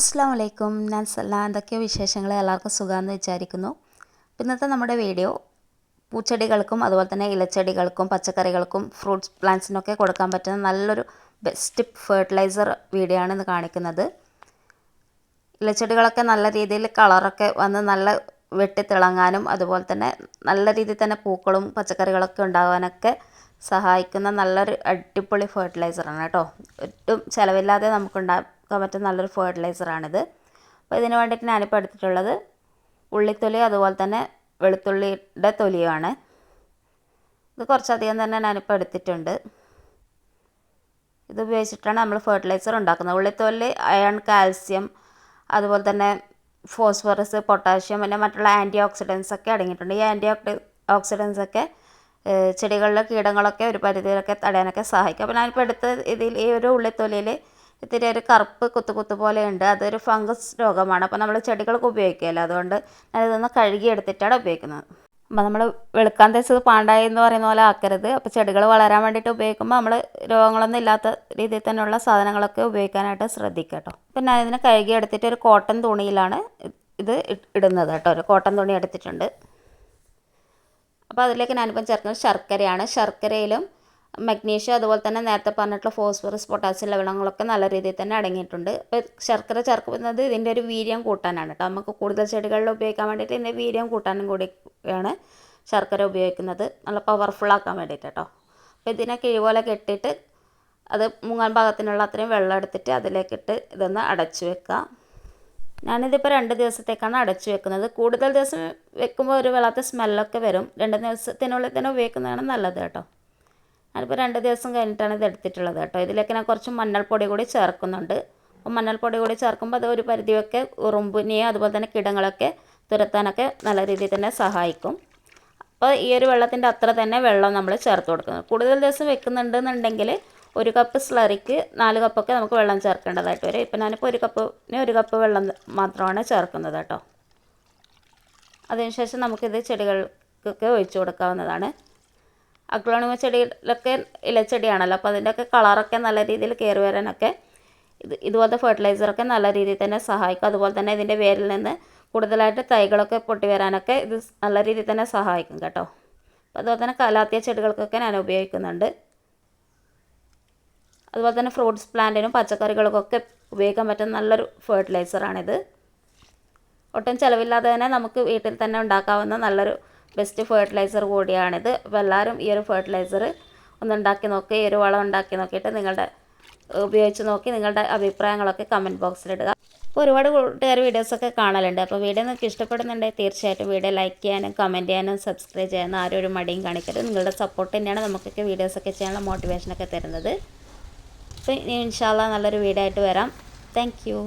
അസ്സലാമു അലൈക്കും. ഞാൻ സല്ല. എന്തൊക്കെയോ വിശേഷങ്ങൾ, എല്ലാവർക്കും സുഖമാണെന്ന് വിചാരിക്കുന്നു. ഇന്നത്തെ നമ്മുടെ വീഡിയോ പൂച്ചെടികൾക്കും അതുപോലെ തന്നെ ഇലച്ചെടികൾക്കും പച്ചക്കറികൾക്കും ഫ്രൂട്ട്സ് പ്ലാന്റ്സിനൊക്കെ കൊടുക്കാൻ പറ്റുന്ന നല്ലൊരു ബെസ്റ്റ് ഫെർട്ടിലൈസർ വീഡിയോ ആണ് ഇന്ന് കാണിക്കുന്നത്. ഇലച്ചെടികളൊക്കെ നല്ല രീതിയിൽ കളറൊക്കെ വന്ന് നല്ല വെട്ടിത്തിളങ്ങാനും അതുപോലെ തന്നെ നല്ല രീതിയിൽ തന്നെ പൂക്കളും പച്ചക്കറികളൊക്കെ ഉണ്ടാകാനൊക്കെ സഹായിക്കുന്ന നല്ലൊരു അടിപൊളി ഫെർട്ടിലൈസറാണ് കേട്ടോ. ഒട്ടും ചിലവില്ലാതെ നമുക്ക് ഉണ്ടാക്കാൻ പറ്റുന്ന നല്ലൊരു ഫെർട്ടിലൈസറാണിത്. അപ്പോൾ ഇതിന് വേണ്ടിയിട്ട് ഞാനിപ്പോൾ എടുത്തിട്ടുള്ളത് ഉള്ളിത്തൊലി അതുപോലെ തന്നെ വെളുത്തുള്ളിയുടെ തൊലിയാണ്. ഇത് കുറച്ചധികം തന്നെ ഞാനിപ്പോൾ എടുത്തിട്ടുണ്ട്. ഇത് ഉപയോഗിച്ചിട്ടാണ് നമ്മൾ ഫെർട്ടിലൈസർ ഉണ്ടാക്കുന്നത്. ഉള്ളിത്തൊലി അയൺ, കാൽസ്യം അതുപോലെ തന്നെ ഫോസ്ഫറസ്, പൊട്ടാഷ്യം പിന്നെ മറ്റുള്ള ആൻറ്റി ഓക്സിഡൻസ് ഒക്കെ അടങ്ങിയിട്ടുണ്ട്. ഈ ആൻറ്റി ഓക്സിഡൻസ് ഒക്കെ ചെടികളിലെ കീടങ്ങളൊക്കെ ഒരു പരിധിയിലൊക്കെ തടയാനൊക്കെ സഹായിക്കും. അപ്പോൾ ഞാനിപ്പോൾ എടുത്ത ഇതിൽ ഈ ഒരു ഉള്ളിത്തൊലിയിൽ ഇത്തിരി ഒരു കറുപ്പ് കുത്തു പോലെയുണ്ട്. അതൊരു ഫംഗസ് രോഗമാണ്. അപ്പോൾ നമ്മൾ ചെടികൾക്ക് ഉപയോഗിക്കുകയല്ലോ, അതുകൊണ്ട് ഞാനിതൊന്ന് കഴുകി എടുത്തിട്ടാണ് ഉപയോഗിക്കുന്നത്. അപ്പോൾ നമ്മൾ വെളുക്കാൻ തേച്ചത് പാണ്ടായി എന്ന് പറയുന്ന പോലെ ആക്കരുത്. അപ്പോൾ ചെടികൾ വളരാൻ വേണ്ടിയിട്ട് ഉപയോഗിക്കുമ്പോൾ നമ്മൾ രോഗങ്ങളൊന്നും ഇല്ലാത്ത രീതിയിൽ തന്നെയുള്ള സാധനങ്ങളൊക്കെ ഉപയോഗിക്കാനായിട്ട് ശ്രദ്ധിക്കുക കേട്ടോ. അപ്പോൾ ഞാനിതിനെ കഴുകി എടുത്തിട്ട് ഒരു കോട്ടൺ തുണിയിലാണ് ഇത് ഇടുന്നത് കേട്ടോ. ഒരു കോട്ടൺ തുണി എടുത്തിട്ടുണ്ട്. അപ്പോൾ അതിലേക്ക് ഞാനിപ്പം ചേർക്കുന്നത് ശർക്കരയാണ്. ശർക്കരയിലും മഗ്നീഷ്യം അതുപോലെ തന്നെ നേരത്തെ പറഞ്ഞിട്ടുള്ള ഫോസ്ഫറസ്, പൊട്ടാസ്യം ലവണങ്ങളൊക്കെ നല്ല രീതിയിൽ തന്നെ അടങ്ങിയിട്ടുണ്ട്. അപ്പോൾ ശർക്കര ചേർക്കുന്നത് ഇതിൻ്റെ ഒരു വീര്യം കൂട്ടാനാണ് കേട്ടോ. നമുക്ക് കൂടുതൽ ചെടികളിൽ ഉപയോഗിക്കാൻ വേണ്ടിയിട്ട് ഇതിൻ്റെ വീര്യം കൂട്ടാനും കൂടിയാണ് ശർക്കര ഉപയോഗിക്കുന്നത്, നല്ല പവർഫുൾ ആക്കാൻ വേണ്ടിയിട്ട് കേട്ടോ. അപ്പോൾ ഇതിനെ കിഴിപോലെ കെട്ടിയിട്ട് അത് മുങ്ങാൻ പാകത്തിനുള്ള അത്രയും വെള്ളം എടുത്തിട്ട് അതിലേക്കിട്ട് ഇതൊന്ന് അടച്ചു വെക്കുക. ഞാനിതിപ്പോൾ 2 ദിവസത്തേക്കാണ് അടച്ചു വെക്കുന്നത്. കൂടുതൽ ദിവസം വെക്കുമ്പോൾ ഒരു വല്ലാത്ത സ്മെല്ലൊക്കെ വരും. 2 ദിവസത്തിനുള്ളിൽ തന്നെ ഉപയോഗിക്കുന്നതാണ് നല്ലത് കേട്ടോ. ഞാനിപ്പോൾ 2 ദിവസം കഴിഞ്ഞിട്ടാണ് ഇത് എടുത്തിട്ടുള്ളത് കേട്ടോ. ഇതിലേക്ക് ഞാൻ കുറച്ച് മഞ്ഞൾപ്പൊടി കൂടി ചേർക്കുന്നുണ്ട്. അപ്പോൾ മഞ്ഞൾപ്പൊടി കൂടി ചേർക്കുമ്പോൾ അത് ഒരു പരിധിയൊക്കെ ഉറുമ്പിനെയും അതുപോലെ തന്നെ കീടങ്ങളൊക്കെ തുരത്താനൊക്കെ നല്ല രീതിയിൽ തന്നെ സഹായിക്കും. അപ്പോൾ ഈ ഒരു വെള്ളത്തിൻ്റെ അത്ര തന്നെ വെള്ളം നമ്മൾ ചേർത്ത് കൊടുക്കുന്നത്. കൂടുതൽ ദിവസം വെക്കുന്നുണ്ടെന്നുണ്ടെങ്കിൽ 1 കപ്പ് സ്ലറിക്ക് 4 കപ്പൊക്കെ നമുക്ക് വെള്ളം ചേർക്കേണ്ടതായിട്ട് വരും. ഇപ്പം ഞാനിപ്പോൾ 1 കപ്പ് വെള്ളം മാത്രമാണ് ചേർക്കുന്നത് കേട്ടോ. അതിനുശേഷം നമുക്കിത് ചെടികൾക്കൊക്കെ ഒഴിച്ചു കൊടുക്കാവുന്നതാണ്. അഗ്ലോണിമ ചെടിയിലൊക്കെ ഇലച്ചെടിയാണല്ലോ, അപ്പോൾ അതിൻ്റെയൊക്കെ കളറൊക്കെ നല്ല രീതിയിൽ കയറി വരാനൊക്കെ ഇതുപോലത്തെ ഫെർട്ടിലൈസറൊക്കെ നല്ല രീതിയിൽ തന്നെ സഹായിക്കും. അതുപോലെ തന്നെ ഇതിൻ്റെ വേരിൽ നിന്ന് കൂടുതലായിട്ട് തൈകളൊക്കെ പൊട്ടി വരാനൊക്കെ ഇത് നല്ല രീതിയിൽ തന്നെ സഹായിക്കും കേട്ടോ. അപ്പോൾ അതുപോലെ തന്നെ കലാത്തിയ ചെടികൾക്കൊക്കെ ഞാൻ ഉപയോഗിക്കുന്നുണ്ട്. അതുപോലെ തന്നെ ഫ്രൂട്ട്സ് പ്ലാന്റിനും പച്ചക്കറികൾക്കൊക്കെ ഉപയോഗിക്കാൻ പറ്റുന്ന നല്ലൊരു ഫെർട്ടിലൈസറാണിത്. ഒട്ടും ചിലവില്ലാതെ തന്നെ നമുക്ക് വീട്ടിൽ തന്നെ ഉണ്ടാക്കാവുന്ന നല്ലൊരു ബെസ്റ്റ് ഫെർട്ടിലൈസർ കൂടിയാണിത്. അപ്പോൾ എല്ലാവരും ഈ ഒരു ഫെർട്ടിലൈസർ ഒന്ന് ഉണ്ടാക്കി നോക്കി, ഈ ഒരു വളം ഉണ്ടാക്കി നോക്കിയിട്ട് ഉപയോഗിച്ച് നോക്കി നിങ്ങളുടെ അഭിപ്രായങ്ങളൊക്കെ കമൻറ്റ് ബോക്സിലിടുക. അപ്പോൾ ഒരുപാട് കൂട്ടുകാർ വീഡിയോസൊക്കെ കാണലുണ്ട്. അപ്പോൾ വീഡിയോ നിങ്ങൾക്ക് ഇഷ്ടപ്പെടുന്നുണ്ടെങ്കിൽ തീർച്ചയായിട്ടും വീഡിയോ ലൈക്ക് ചെയ്യാനും കമൻറ്റ് ചെയ്യാനും സബ്സ്ക്രൈബ് ചെയ്യാനും ആരും ഒരു മടിയും കാണിക്കരുത്. നിങ്ങളുടെ സപ്പോർട്ട് തന്നെയാണ് നമുക്കൊക്കെ വീഡിയോസൊക്കെ ചെയ്യാനുള്ള മോട്ടിവേഷനൊക്കെ തരുന്നത്. അപ്പോൾ ഇൻഷാ അല്ലാഹ് നല്ലൊരു വീഡിയോ ആയിട്ട് വരാം. Thank you.